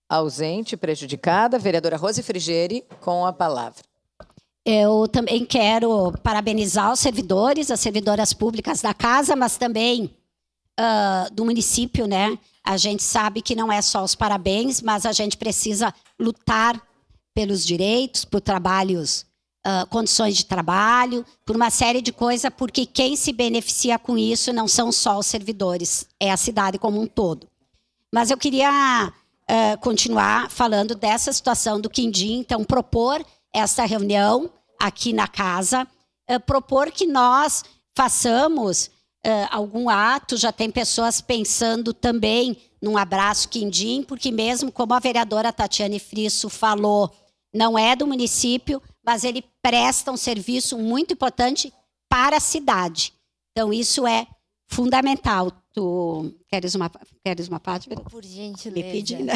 Ausente, prejudicada. Vereadora Rose Frigieri, com a palavra. Eu também quero parabenizar os servidores, as servidoras públicas da casa, mas também do município, né? A gente sabe que não é só os parabéns, mas a gente precisa lutar pelos direitos, por trabalhos, condições de trabalho, por uma série de coisas, porque quem se beneficia com isso não são só os servidores, é a cidade como um todo. Mas eu queria continuar falando dessa situação do Quindim, então propor essa reunião aqui na casa, propor que nós façamos algum ato, já tem pessoas pensando também num abraço Quindim, porque mesmo como a vereadora Tatiane Frisso falou, não é do município, mas ele presta um serviço muito importante para a cidade. Então, isso é fundamental. Tu queres uma parte? Por gentileza. Me pedir, né?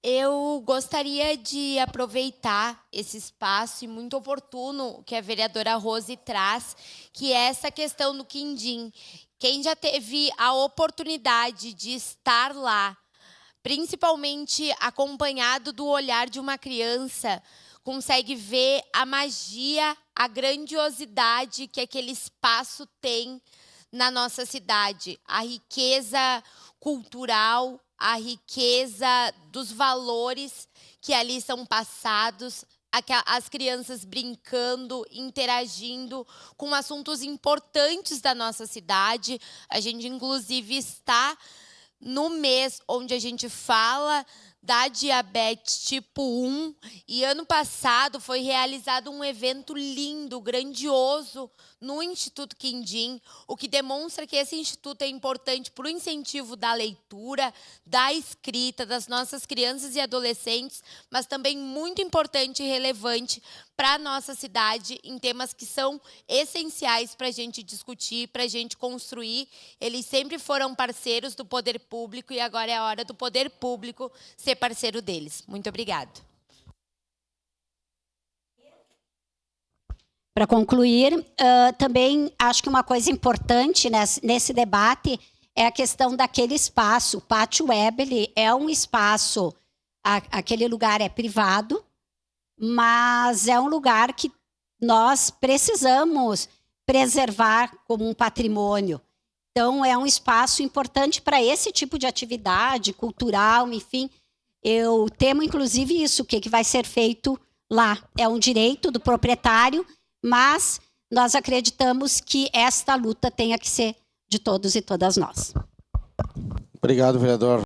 Eu gostaria de aproveitar esse espaço e muito oportuno que a vereadora Rose traz, que é essa questão do Quindim. Quem já teve a oportunidade de estar lá, principalmente acompanhado do olhar de uma criança, consegue ver a magia, a grandiosidade que aquele espaço tem na nossa cidade, a riqueza cultural, a riqueza dos valores que ali são passados, as crianças brincando, interagindo com assuntos importantes da nossa cidade. A gente, inclusive, está no mês onde a gente fala da diabetes tipo 1, e ano passado foi realizado um evento lindo, grandioso, no Instituto Quindim, o que demonstra que esse instituto é importante para o incentivo da leitura, da escrita, das nossas crianças e adolescentes, mas também muito importante e relevante para a nossa cidade, em temas que são essenciais para a gente discutir, para a gente construir. Eles sempre foram parceiros do poder público e agora é a hora do poder público ser parceiro deles. Muito obrigada. Para concluir, também acho que uma coisa importante nesse debate é a questão daquele espaço. O Pátio Weberly é um espaço, aquele lugar é privado, mas é um lugar que nós precisamos preservar como um patrimônio. Então, é um espaço importante para esse tipo de atividade cultural, enfim. Eu temo, inclusive, isso, o que vai ser feito lá. É um direito do proprietário, mas nós acreditamos que esta luta tenha que ser de todos e todas nós. Obrigado, vereador.